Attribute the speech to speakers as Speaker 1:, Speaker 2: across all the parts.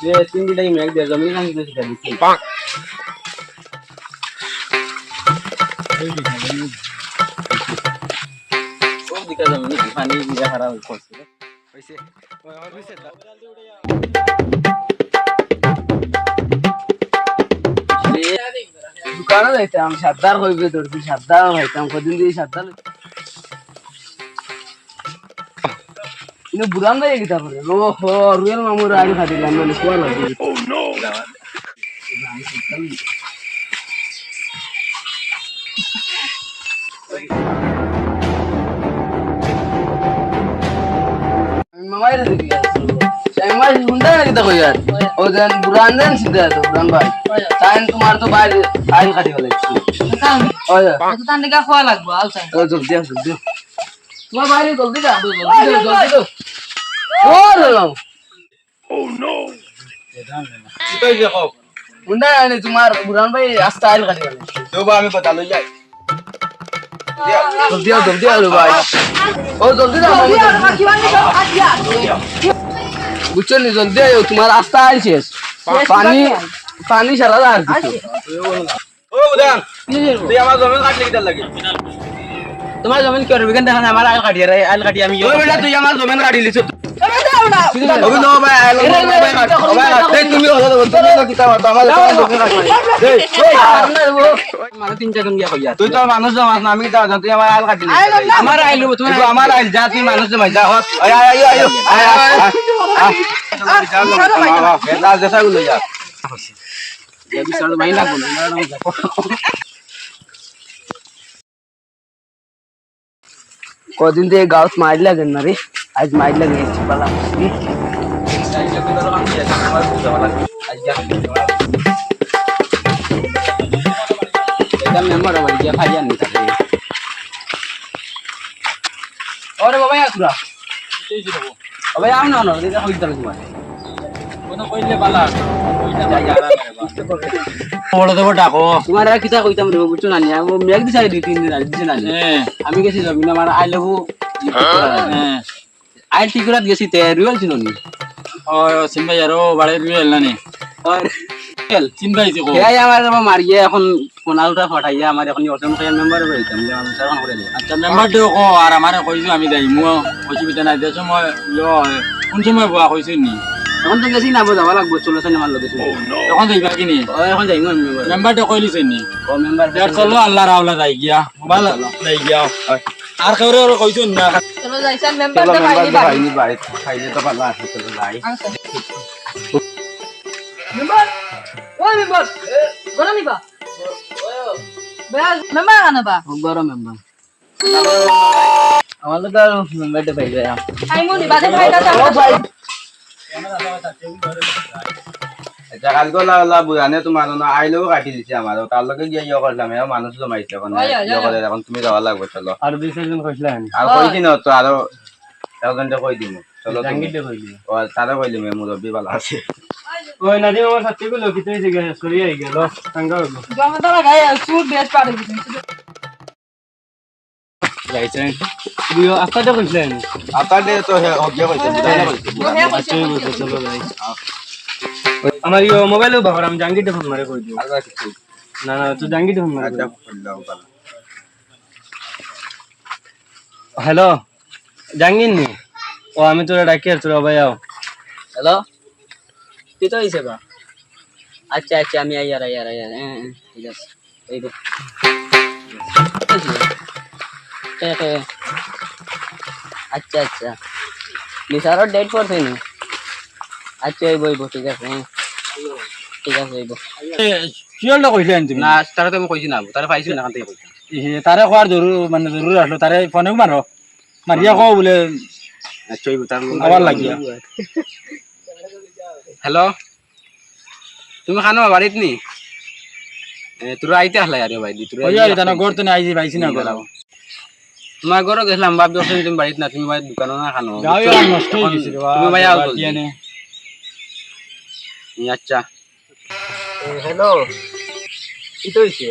Speaker 1: যে 3 টাইম এক দে জমি না দিতে সেটা দিছি ও দিকা জমি পানি দিরা খারাপ করছে
Speaker 2: হইছে ওই আর হইছে
Speaker 1: দোকানে যাইতাম সাদ্দার কইবে ধরছি সাদ্দার হইতাম কদিন দিয়ে সাদ্দার ইনো বুড়ান ভাই গিতা করে ও হো রুয়েল মামুর আগে খাদিলাম মানে কোয়া লাগে ও নো মামাইরে দেখি সাইমাই হুন্ডা গিতা কই यार ও দেন বুড়ান দেন সিধা তো বুড়ান ভাই তাইন তোমার তো বাইরে আইল কাটি ফেলাইছি ওই
Speaker 3: তো তান দিকে খাওয়া লাগবে আল চাই
Speaker 1: ও জলদি আস জলদি তোমার বাইরে জলদি যা জলদি ও লো ও নো কিতাই যে খাও হুন্ডা আনি তোমার বুড়ান ভাই রাস্তা আইল কাটি ফেলাইছি
Speaker 2: তো বা আমি কথা লই যাই
Speaker 1: জলদি আ ভাই ও জলদি যা বুঝছো নি জলদি আয় তোমার রাস্তা আইছে পানি পানি সারা আর
Speaker 2: ও উদান তুই আমার জমিন কাটলি কিটা লাগে
Speaker 1: তোমার জমিন কি করবে কেন দেখেন আমার আইল কাটি রে আইল কাটি আমি
Speaker 2: ওই বেটা তুই আমার জমিন কাটি লিছ ওই নো ভাই আইল ভাই কাট ভাই তুমি হলো তুমি তো কিতা আমার জমিন কাটি এই
Speaker 1: মানে 3 জন গিয়া কইয়া
Speaker 2: তুই তো মানুষ জমাস না আমি কিতা তুই আমার আইল কাটি
Speaker 1: আমার আইল তুমি
Speaker 2: আমার আইল যা তুই মানুষ জমাই যা হত আয় আয় আয় আয় যা গুলো যা
Speaker 1: ये भी सर महीना बोल কদিন থেকে গাউস মাইল লাগে না রে আজ মাইল লাগে পালা এটা মেম্বার হবে যে ফাইয়ান নি থাকে ওরে বাবা আসুরা এই যে বাবা আবে আম না না এটা হইতা তোমার কোন কইলে পালা কইতা যাই আর
Speaker 2: বড় দেব ডাকো
Speaker 1: তোমার আর কিতা কইতাম রে বুঝছো না নি আমি মেঘ দিছাই 2-3 দিন আগে দিছ না আমি গেছি জমিন আমার আই লাগু আই টিকুরাত গেছি তে রিয়েল ছিল নি
Speaker 4: ও সিনভাই আরো বাড়ি রিয়েল না নি
Speaker 1: আর রিয়েল
Speaker 4: সিনভাই যে কো
Speaker 1: এই আমার মারিয়ে এখন কোনালটা ফাটাইয়া আমার এখন অসম খায়ার মেম্বার হইতাম যে আমি সারা করে দিই
Speaker 4: আচ্ছা মেম্বার দেও কো আর আমারে কইছো আমি দেই মু অসুবিধা নাই দেছো মই ইয়ো কোন সময় বুয়া কইছো নি
Speaker 1: এখন তো গেছি না যাওয়া লাগবে চলো সাইন আমার লগে
Speaker 4: তখন যাইবা কি নি
Speaker 1: এখন যাই না
Speaker 4: মেম্বার তো কইলিছে নি
Speaker 1: ও মেম্বার
Speaker 4: দেড় চলো আল্লাহ রাওলা যাই গিয়া মোবাইল যাই গিয়া আর কেউ কইছো না
Speaker 3: চলো যাইছেন মেম্বার দে ভাইনি
Speaker 2: ভাইনি বাড়ি খাইলে তো পালা আছে তো যাই
Speaker 3: মেম্বার ওই মেম্বার গরম নিবা বেশ মেম্বার আনবা
Speaker 1: বড় মেম্বার আমার তো মেম্বারটা পাই যায়
Speaker 3: আইমনি বাদে ভাইটা
Speaker 1: ও ভাই
Speaker 2: এটা কাল গলা বুঝানে তোমার না আইলেও কাটি দিছে আমার তার লগে গিয়ে ইয়ে করলাম এও মানুষ জমাইছে এখন ইয়ে করে এখন তুমি যাওয়া লাগবে চলো
Speaker 1: আর 2-4 জন কইছিলেন
Speaker 2: আর কই দিন তো আরো একজনটা কই দিম চলো
Speaker 1: জাঙ্গিতে কইলি
Speaker 2: ও তারে কইলি মে মুরব্বি বালা আছে
Speaker 1: ওই নাদিম আমার সাথে গুলো কি তুই জিজ্ঞেস করি আই গেল সাঙ্গা
Speaker 3: জমা দাঁড়া গায়ে সুট বেশ পাড়ে দিছেন
Speaker 1: যাইছেন দিও আস্তাতে কইছিলেন
Speaker 2: আতালে তো হগে কইছে বুঝাইনা কইছে
Speaker 1: চলো ভাই আমার ইও মোবাইলে বাবার আমি জাঙ্গিতে ফোন মারে কই দিও
Speaker 2: আর কিছু
Speaker 1: না না তুই জাঙ্গিতে ফোন মারে
Speaker 2: আচ্ছা করলাম বালা
Speaker 1: হ্যালো জাঙ্গিন নি ও আমি তোরা ডাকি আর তোরা ভাই আও হ্যালো কি তো হইছে বা আচ্ছা আচ্ছা আমি আইয়ার ঠিক আছে এই তো আচ্ছা আচ্ছা নিসারও ডেট করছে নি আচ্ছা এই বইব ঠিক আছে ঠিক আছে এই
Speaker 4: কিয়লটা কইলেন তুমি
Speaker 1: না তারা তো আমি কইছি না তারা পাইছি না কান থেকে কইছি
Speaker 4: তারে কোয়ার জরুর মানে জরুর আসলো তারে ফোনেও মারো মারিয়া কও বলে
Speaker 1: আচ্ছা এই তার
Speaker 4: আবার লাগিয়া
Speaker 1: হ্যালো তুমি খানো বাড়িত নি তোরা আইতে আসলা আরে ভাই তোরা
Speaker 4: ওই আর জানা গড় তো না আইজি পাইছি না গড়াও
Speaker 1: তোমার ঘরে গেছিলাম বাপ দর্শন তুমি বাড়িত না তুমি ভাই দোকানে না খানো
Speaker 4: গাও আর নষ্ট হই গেছে
Speaker 1: তুমি ভাই আও
Speaker 4: টিয়ানে
Speaker 1: আচ্ছা হ্যালো কি তো হইছে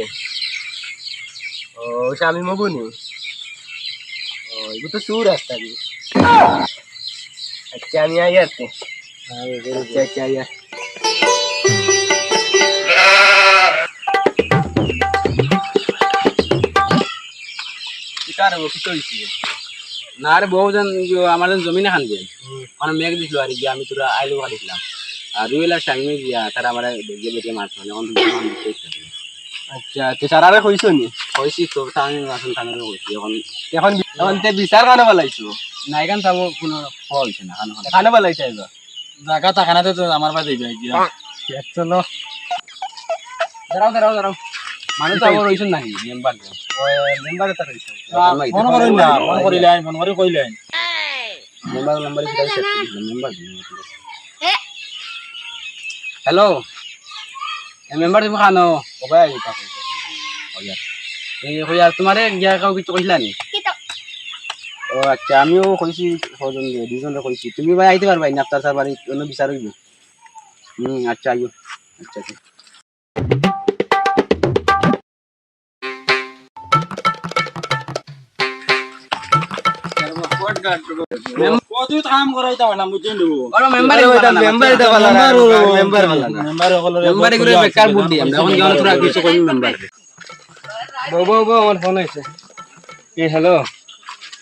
Speaker 1: ও স্বামী মগুনি ও এগু তো সুর রাস্তা কি আচ্ছা আমি আইয়াতে আচ্ছা আচ্ছা আইয়া আর কিছু হইছে না রে বহুজন আমাদের জমি না খান দিয়ে মানে মেঘ দিছিল আর কি আমি তোরা আইলো কাটিছিলাম আর রুইলা সামনে দিয়া তারা আমার বেগে বেগে মারছ এখন
Speaker 2: আচ্ছা তো সারারে কইছো নি
Speaker 1: হইছি তো টাইম আসন টাইমে হইছি এখন
Speaker 2: এখন এখন তে বিচার কানে বলাইছো
Speaker 1: নাইগান তাবো কোনো ফল হইছে না কারণ
Speaker 2: কানে বলাইছে এবার
Speaker 4: জায়গা থাকানাতে তো আমার বাড়ি যাই
Speaker 2: চলো
Speaker 1: দাঁড়াও মানুষ তো আমার হইছেন নাকি মেম্বার
Speaker 2: মেম্বারে তার হইছো
Speaker 4: মন করেন না মন করিলেন মন করে কইলেন
Speaker 1: member number member hello member তুমি খানো কবে আইতা এই কইয়া তোমারে গিয়া কাউ কিছু কইলা নি ও আচ্ছা আমিও কইছি ছজন দুজনে কইছি তুমি ভাই আইতে পারবাই না আপনার বাড়ি অন্য বিচার হইব আচ্ছা আইও আচ্ছা
Speaker 4: কত কাম করাইতা না বুঝছেন
Speaker 1: ওরা মেম্বারে
Speaker 2: মেম্বারে তো ভালো মেম্বার ভালো না
Speaker 1: মেম্বারে করে বেকার বুদ্ধি আমরা এখন গেল তোরা কিছু কই মেম্বার
Speaker 2: বউ আমার ফোন আইছে এ হ্যালো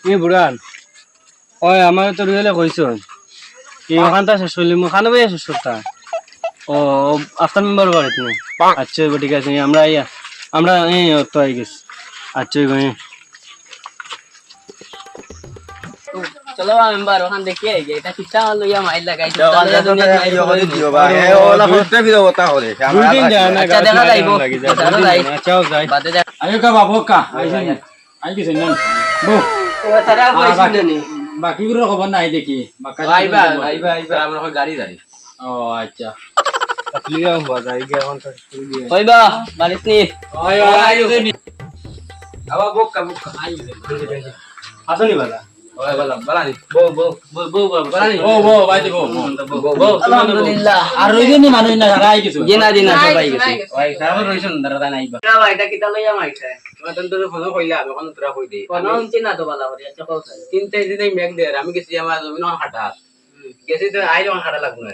Speaker 2: এ বুড়ান ওই আমার তো রিয়েলে কইছো এই ওখানটা শেষ হইলি মুখানে বই শেষ করতা ও আফটার মেম্বার করে তুমি আচ্ছা ঠিক আছে আমরা এই তো আই গেছি আচ্ছা ভাই
Speaker 3: চলো মেম্বার ওখান দেখি এটা কিটা লইয়া মাইল লাগাইছে
Speaker 2: দুদিন যায় না
Speaker 3: আচ্ছা দেখা যাইবো দেখা যাই
Speaker 2: চাও যাই
Speaker 3: বাদে যা
Speaker 4: আয়ো কা বাবু কা আইছেন আই গেছেন না বউ
Speaker 3: ও তারা কইছিল নি
Speaker 4: বাকি গুলো খবর নাই দেখি
Speaker 1: আইবা আমরা গাড়ি গাড়ি
Speaker 4: ও আচ্ছা
Speaker 2: লিয়া হওয়া যায় কি এখন তো
Speaker 3: কইবা বালিসনি
Speaker 4: ওই আইছেন
Speaker 1: আবার বুকা আই
Speaker 2: আসনি বালা
Speaker 1: ওই বালানি বউ বালানি
Speaker 4: ও বউ বাইতে বউ
Speaker 3: আলহামদুলিল্লাহ
Speaker 4: আর রইনি মানুষ না সারা আই কিছু
Speaker 1: জিনা সবাই গেছে ওই তারপর রইছেন দাদা নাইবা
Speaker 3: বাবা এটা কিটা লইয়া মাইছে
Speaker 1: তোমাদের তো ফোন কইলা আমি কোন তোরা কই দেই
Speaker 3: কোন চিনা তো বালা হরি আচ্ছা কও
Speaker 1: তিন চার দিনই মেঘ দেয় আমি গেছি আমার জমিন হাঁটা গেছি তো আই যখন হাঁটা লাগবো না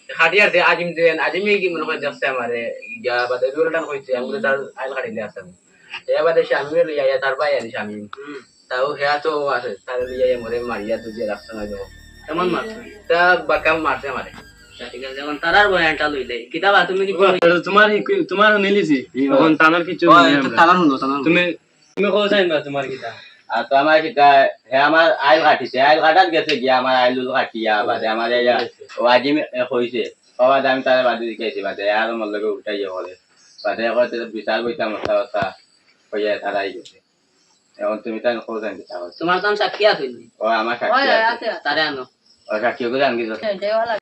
Speaker 1: হাঁটিয়ার দে আজিমি কি মনে করে যাচ্ছে আমারে ইয়া বাদে বিরটান কইছে আমি তার আইল হাঁটিলে আসতাম এ বাদে সে আমি লইয়া তার ভাই আনিস আমি তাও হেয়া তো আছে তার লইয়া মরে মারিয়া তুই রাস্তা না যাবো
Speaker 3: কেমন মারছ
Speaker 1: তা বাকাম মারছে আমারে
Speaker 3: ঠিক আছে যখন তারার বয়ানটা লইলে কিতাবা তুমি কি
Speaker 2: তোমার নিলিছি এখন তানার কিছু
Speaker 1: তালান হলো তালান
Speaker 2: তুমি তুমি কও চাইবা তোমার কিটা
Speaker 1: আর তো আমার কিটা হে আমার আইল কাটিছে আইল কাটাত গেছে গিয়া আমার আইল কাটিয়া বাদে আমার ইয়া আজিমি কইছে বাবা আমি তার বাদে দিকেছি বাদে আর আমার লগে উঠাইয়া বলে বাদে কইতে বিচার বইতা মাথা কথা কইয়া তারাই গেছে এখন তুমি তাই কও জানি কিটা
Speaker 3: তোমার তো সাক্ষী আছে
Speaker 1: ও আমার
Speaker 3: ওই
Speaker 1: সাক্ষী আছে
Speaker 3: আছে তারে আনো
Speaker 1: ও সাক্ষী করে আনগি তো
Speaker 3: দেওয়ালা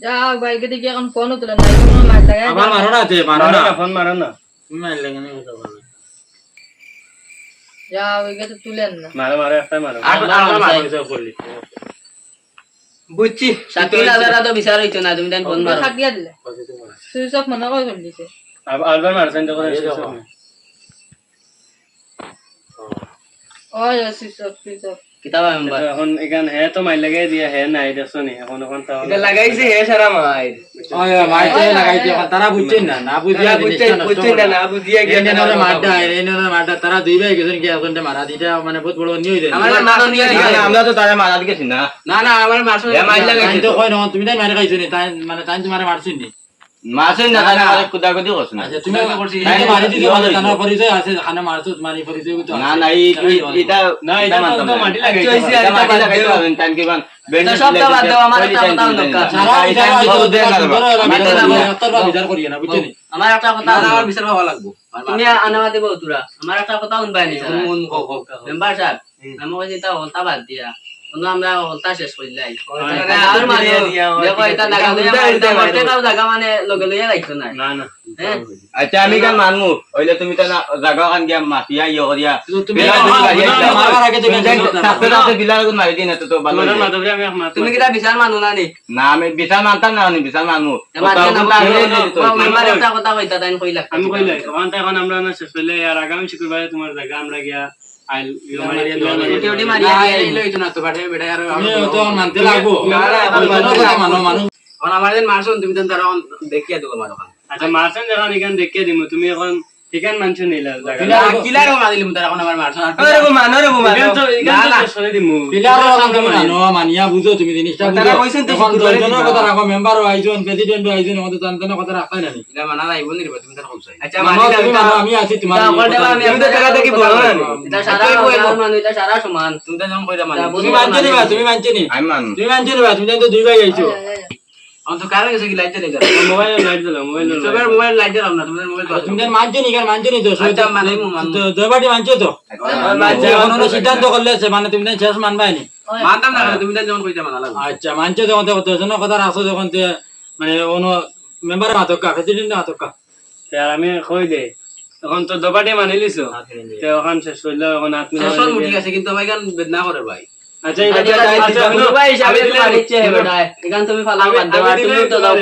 Speaker 3: যাও বাইকে দিকে এখন ফোন তুলে না এখন মার লাগায়
Speaker 4: আমার মারো না তে মারো না
Speaker 2: ফোন মারো না
Speaker 4: তুমি মার লাগে না কথা বলো
Speaker 3: যাও ওইকে তো তুলেন না
Speaker 2: মারো একটা মারো
Speaker 1: বুঝছি
Speaker 3: সাক্ষী লাগারা তো বিচার হইতো না তুমি তাই ফোন মারো সাক্ষী দিলে সুইচ অফ মনে কই ফোন দিছে
Speaker 2: আলবার মারছেন যখন
Speaker 3: ওই সুইচ অফ কিতাবা মেম্বার
Speaker 2: এখন এখান হে তো মাই লাগাই দিয়া হে নাই দেখছনি এখন এখন তাও
Speaker 1: এটা লাগাইছে হে সারা মাই
Speaker 4: ওই মাইতে লাগাইতে তারা বুঝছেন না না বুঝিয়া
Speaker 1: বুঝছেন না বুঝিয়া গিয়ে
Speaker 4: এনে মারটা তারা দুই ভাই গেছেন কি এখন মারা দিটা মানে বহুত বড় নিয়ে দেন
Speaker 1: আমার মারো নিয়ে
Speaker 2: আমরা তো তারে মারা দিয়েছি না
Speaker 1: না আমার মারছো হে মাই লাগাইছে
Speaker 4: তো কই না তুমি তাই মারা খাইছো নি তাই মানে তাই তোমারে মারছিস নি
Speaker 2: মারছেন না তারে মারে কুদাকুদি করছেন
Speaker 4: আচ্ছা তুমি করছিস তাই মারি দিদি ভালো জানা পরিচয় আছে খানা মারছো মারি পরিচয় তো
Speaker 2: না না এটা না এটা তো মাটি লাগাইছে এটা মাটি লাগাইতে হবে টাইম কি বান
Speaker 3: তো সব তো বাদ দাও আমার একটা কথা দরকার
Speaker 4: সারা বিচার করিয়ে না বুঝছেন
Speaker 3: আমার একটা কথা
Speaker 1: আমার বিচার ভালো লাগবো
Speaker 3: তুমি আনামা দেব তুরা আমার একটা কথা উনবাই নি মেম্বার সাহেব আমি কইছি তা হলতা বাদ দিয়া আমরা আমরা হলতা শেষ কইলাই আর মানে দেখো এটা লাগা দিয়া মারতে দাও জায়গা মানে লগে লইয়া রাখতো না
Speaker 2: না না
Speaker 1: আচ্ছা আমি কান মানমু হইলে তুমি তা জায়গা কান গিয়া মাতিয়া ইয়া করিয়া
Speaker 4: তুমি মারার আগে তুমি
Speaker 1: সাথে সাথে বিলার গুণ মারি দিন তো ভালো
Speaker 3: তুমি কিটা বিচার মানু না নি
Speaker 1: না আমি বিচার মানতাম না আমি বিচার মানমু
Speaker 3: মেম্বার একটা কথা কইতা তাই কইলা
Speaker 2: আমি কইলে এখন আমরা না শেষ হইলে আর আগামী শুক্রবারে তোমার জায়গা আমরা গিয়া আইল
Speaker 3: ওটি মারিয়া
Speaker 1: লইতো না তো বাড়ে বেটা আর
Speaker 4: আমি তো মানতে লাগবো মানো
Speaker 1: আমাদের মারছুন তুমি তো তারা দেখিয়া দিও মারো
Speaker 2: আচ্ছা মারছেন যখন এখান দেখে দিমু তুমি এখন এখান মানছো নিলা জায়গা
Speaker 3: কিলার মাদিলিম তার এখন আমার মারছ
Speaker 1: আরে গো মানো রে গো মানো
Speaker 2: এখান তো সরে দিমু
Speaker 4: মানিয়া বুঝো তুমি জিনিসটা
Speaker 1: তারা কইছেন তো
Speaker 4: এখন
Speaker 1: শুক্রবারে
Speaker 4: দশজনের
Speaker 1: দিবা।
Speaker 4: কথা রাখো মেম্বারও আইজন প্রেসিডেন্টও আইজন আমাদের তার কথা রাখাই না
Speaker 3: এটা মানা নাই বল নিবা তুমি তার কইছাই
Speaker 1: আচ্ছা
Speaker 4: মামা,
Speaker 1: মানি
Speaker 4: তুমি মানো, আমি আছি তোমার
Speaker 3: এটা আমার দেবা আমি
Speaker 1: তুমি তো টাকা থেকে বলো না
Speaker 3: এটা সারা মানুষ এটা সারা সমান
Speaker 1: তুমি তো যখন কইরা মানি
Speaker 4: তুমি মানছো নিবা তুমি মানছো নি
Speaker 1: আমি মান
Speaker 4: তুমি মানছো নিবা তুমি তো দুই ভাই আইছো
Speaker 3: অন্ত কারে গেছে কি লাইট জ্বালাই দাও
Speaker 2: মোবাইল লাইট জ্বালাও মোবাইল
Speaker 3: সবার মোবাইল লাইট জ্বালাও না তোমাদের মোবাইল
Speaker 4: তুমি মানছো নি কার মানছো নি তো
Speaker 3: আচ্ছা, মানিমু, মানমু।
Speaker 4: দুইবারই মানছো তো
Speaker 1: মানছি,
Speaker 4: এখন ওরা সিদ্ধান্ত করলে সে মানে তুমি শেষ মানবাই নি
Speaker 3: মানতাম না তুমি তার যেমন কইতে মানা লাগবে
Speaker 4: আচ্ছা মানছো যখন দশজনের কথা রাখছো যখন তে মানে কোনো মেম্বারে মাতকা প্রেসিডেন্ট মাতকা
Speaker 2: আর আমি কই দে এখন তো দবাটি মানি লিছো তে ওখান শেষ হইলো এখন আপনি
Speaker 3: শেষর মুটি আছে কিন্তু ভাই গান বেদনা করে ভাই
Speaker 2: আচ্ছা এটা আচ্ছা
Speaker 3: ভাই হিসাবে তুমি মারিচ্ছে হে বেটা এখান তুমি ফালা বাদ দাও আর তুমি তো দাও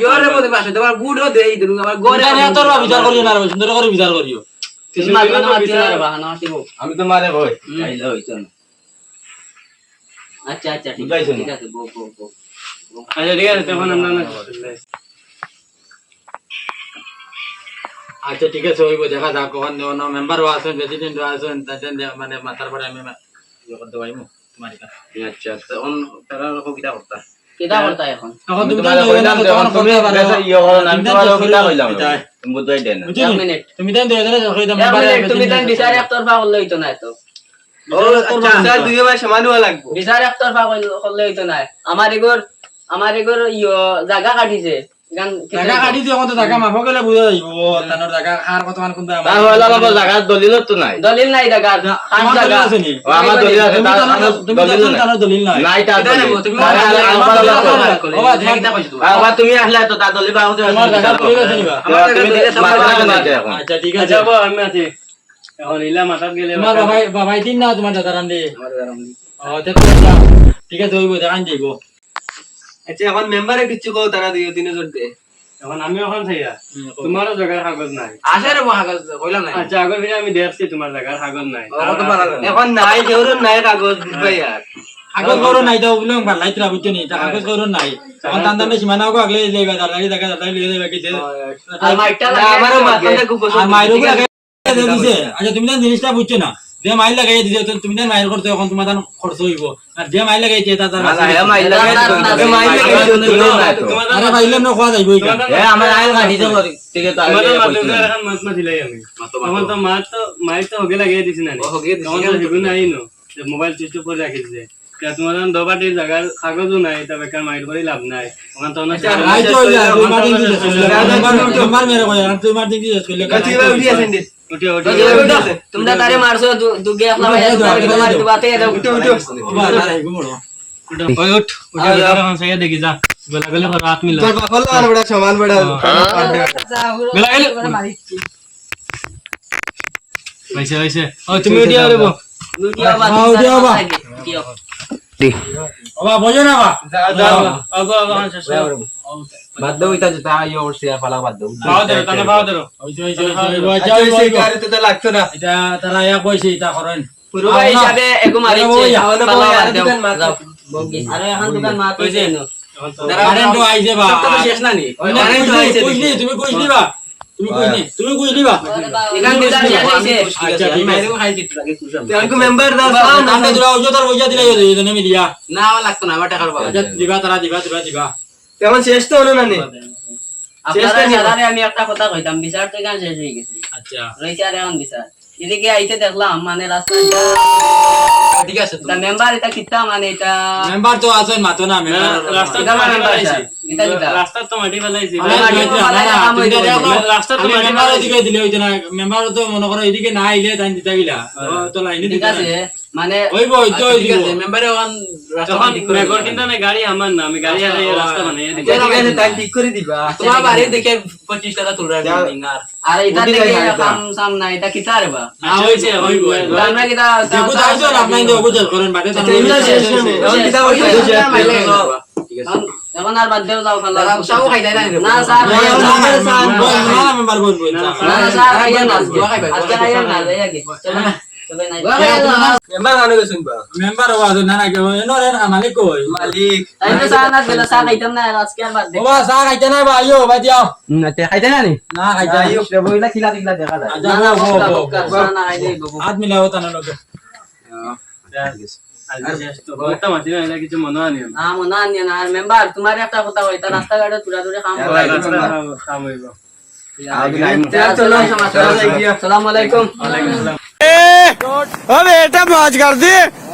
Speaker 3: ইওরে মধ্যে পাশে তোমার গুড়ও দেই দিন আমার গরে
Speaker 4: এটা নিয়ে তোর বিচার করিও না রে, সুন্দর করে বিচার করিও
Speaker 3: তুমি মারবা না মারতে না বাহানা আসিব
Speaker 1: আমি তো মারে কই আইলো হইতো না
Speaker 3: আচ্ছা আচ্ছা ঠিক
Speaker 1: বুঝাইছো
Speaker 3: আছে
Speaker 1: না?
Speaker 3: ঠিক আছে বো বো বো
Speaker 2: আচ্ছা ঠিক আছে তখন আমরা না
Speaker 4: আচ্ছা ঠিক আছে হইব দেখা যাক কখন কোনো মেম্বারও আছেন প্রেসিডেন্টও আছেন তাদের মানে মাথার পরে আমি ইয়ে করতে পারবো তোমার এটা
Speaker 3: আচ্ছা তখন তারা কবিতা করতা কিটা করতা এখন
Speaker 4: তখন তুমি
Speaker 1: তোমারে কইলাম যখন তুমি বেশি ইয়ে করো না আমি তোমারে কিটা কইলাম তুমি বুঝাই দেন না
Speaker 3: এক মিনিট
Speaker 4: তুমি দেন দুই হাজারে কই দাম
Speaker 3: এক মিনিট তুমি তান বিচার একতরফা করলে হইতো না তো
Speaker 1: ও আচ্ছা দুইবার সমান হওয়া লাগবে
Speaker 3: বিচার একতরফা করলে হইতো না আমার এগোর জায়গা কাটিছে গান
Speaker 4: টাকা কাটি দিয়ে কত টাকা মাফ গেলে বুঝা যাইব তানোর টাকা আর কত মান কোনটা
Speaker 1: তা হইলো বাবা জায়গা দলিল তো নাই
Speaker 3: দলিল নাই জায়গা খাস
Speaker 4: আমার
Speaker 3: জায়গা
Speaker 4: দলিল আছে নি
Speaker 1: ও আমার দলিল আছে তার
Speaker 4: তুমি
Speaker 1: দলিল নাই
Speaker 4: তানোর দলিল নাই
Speaker 1: নাই তা
Speaker 3: এটা নেবো, তুমি
Speaker 1: আবার তুমি আসলে তো তা দলিল পাও
Speaker 4: তোমার জায়গা দলিল আছে নিবা
Speaker 1: এখন
Speaker 4: আচ্ছা ঠিক আছে
Speaker 2: আচ্ছা বাবা আমি আছি এখন ইলা মাথাত গেলে
Speaker 4: তোমার বাবাই দিন না তোমার দাদা রান্দে ও ঠিক আছে হইব দেখান যাইব
Speaker 1: আচ্ছা এখন মেম্বারে কিছু কও তারা দিও তিন জন দে
Speaker 2: এখন আমি এখন চাইয়া তোমারও জায়গার কাগজ নাই
Speaker 3: আসে রে মহাকাশ কইলাম না
Speaker 2: আচ্ছা আগের ভিডিও আমি দেখছি তোমার জায়গার কাগজ নাই
Speaker 1: এখন নাই জরুর নাই কাগজ ভাই আর
Speaker 4: কাগজ করো নাই তো বললাম ভাল লাইতরা বুঝছো নি কাগজ করো নাই এখন তান্দানে সীমানা কো আগলে যাইবা দাঁড়াই দেখা দাঁড়াই লিয়ে যাইবা কি
Speaker 3: আর মাইটা লাগে
Speaker 1: আমারও মাথাতে খুব পছন্দ
Speaker 4: আর মাইরো লাগাই দিছে আচ্ছা তুমি তো জিনিসটা বুঝছো না যে মাইল লাগাই দিছে তুমি তো মাইর করতে এখন তোমার দান খরচ হইব আর যে মাইল লাগাইছে তা তার
Speaker 1: মাইল লাগাই মাইল লাগাই
Speaker 4: আরে মাইলে ন খাওয়া যাইব এটা
Speaker 1: এ আমার আইল গাড়ি তো ঠিক আছে
Speaker 2: তোমাদের মাধ্যমে এখন মাছ মাছিলাই আমি তখন তো মাছ তো হগে লাগিয়ে দিছি না তখন তো হেগুন আইনো মোবাইল সুইচ অফ করে রাখি দিছে তোমার দবাটির জায়গার কাগজও নাই তা বেকার মাইর করে লাভ নাই ওখান তো
Speaker 4: আই তো যা তুই মার্টিন দিছে তোমার মেরে কই আর তুই মার্টিন দিছে কইলে
Speaker 2: উঠে উঠে
Speaker 3: তোমরা তারে মারছো দুগে আপনা ভাই তোমার বাতে দাও
Speaker 2: ওই উঠ উঠে এখন সাইয়া দেখি যা গলা গলে করে হাত মিলা
Speaker 1: সমান বড়
Speaker 2: গলা গলে হইছে ও তুমি উঠিয়া দেবো
Speaker 4: বাবা বোঝো না বা
Speaker 2: আগো আগো শেষ
Speaker 1: বাদ দাও এটা যেটা ইয়ে করছে পালা বাদ দাও
Speaker 2: পাও ধরো তানে পাও ধরো
Speaker 1: তো লাগতো না
Speaker 4: এটা তারা ইয়া কইছে এটা করেন
Speaker 3: পুরো ভাই হিসাবে একো মারিছে আরে এখন দোকান মা কইছে নো
Speaker 4: কারেন্ট তো আইছে বা
Speaker 3: তো শেষ না নি
Speaker 4: কারেন্ট তো আইছে তুমি কইলি বা তুমি কইলি বা
Speaker 3: এখান বিচার শেষ হইছে
Speaker 4: আচ্ছা ঠিক আছে
Speaker 1: আমাকে মেম্বার দাও
Speaker 4: আমরা দুরা ওজো তার ওজা দিলাই ওই জন্য মিলিয়া
Speaker 3: না লাগতো না আমার টাকার বাবা
Speaker 4: আচ্ছা দিবা তারা দিবা
Speaker 1: তেমন শেষ তো হলো না নি
Speaker 3: আপনারা সারারে আমি একটা কথা কইতাম বিচার তো গান শেষ হয়ে গেছে
Speaker 4: আচ্ছা
Speaker 3: রইছে আর এখন বিচার এদিকে আইতে দেখলাম মানে রাস্তা ঠিক আছে তো মেম্বার এটা কিতা মানে এটা
Speaker 4: মেম্বার তো আছেন মাতো না মেম্বার
Speaker 2: রাস্তা
Speaker 3: এটা মানে মেম্বার এটা কিতা
Speaker 2: রাস্তা তো মাটি ফেলাইছি
Speaker 4: রাস্তা তো মেম্বার এদিকে দিলে হইতো না মেম্বার তো মনে করো এদিকে না আইলে তাই দিতা গিলা তো লাইনে
Speaker 3: ঠিক
Speaker 4: দিতা
Speaker 3: আছে মানে
Speaker 4: হইব হইতো
Speaker 3: ঠিক আছে মেম্বারে ওয়ান রাস্তা ঠিক করে
Speaker 2: মেগর কিন্তু না গাড়ি আমার না আমি গাড়ি আর রাস্তা বানাই দিই
Speaker 1: ঠিক আছে তাই ঠিক করে দিবা
Speaker 3: তোমার বাড়ি দেখে 25 টাকা তুলরা দিনার আর এটা দেখে কাম সাম না এটা কিতা রে বা
Speaker 2: হইছে হইব
Speaker 3: আমরা কিতা
Speaker 4: দেখো তাইছো আপনাই তো বুঝল করেন বাটে তার
Speaker 1: এখন কিতা হইছে
Speaker 3: এখন আর বাদ দেও যাও খালা সব খাই দেয় না স্যার
Speaker 4: মেম্বার বলবো
Speaker 3: না স্যার খাইয়া না আজকে খাইয়া না যাই আগে চলো চলো নাই
Speaker 2: মেম্বার মানে গেছুন বা
Speaker 4: মেম্বার হওয়া না না কেউ এনো রে মালিক কই
Speaker 2: মালিক
Speaker 3: তাই তো চা না বেলা চা খাইতাম না আজকে আর বাদ দে
Speaker 4: বাবা চা খাইতে নাই বা আইও বা দিও
Speaker 1: না তে খাইতে না নি
Speaker 4: না খাইতে আইও
Speaker 1: বইলা খিলা খিলা দেখা যায়
Speaker 4: আজা
Speaker 3: না না
Speaker 4: বো
Speaker 3: বক্কা
Speaker 4: বো
Speaker 3: বক্কা চা না খাইলে বাবু
Speaker 4: হাত মিলাও তানো লোকে
Speaker 2: বলতা মাতি না কিছু মনে আনি
Speaker 3: না মনে আনিয়ে না আর মেম্বার তোমার একটা কথা হইতা রাস্তাঘাটে তুরা তুরে কাম করে
Speaker 2: কাম হইব
Speaker 3: চলো আসসালামু আলাইকুম
Speaker 2: ওয়ালাইকুম আসসালাম
Speaker 5: अबे बेटा मौज कर दी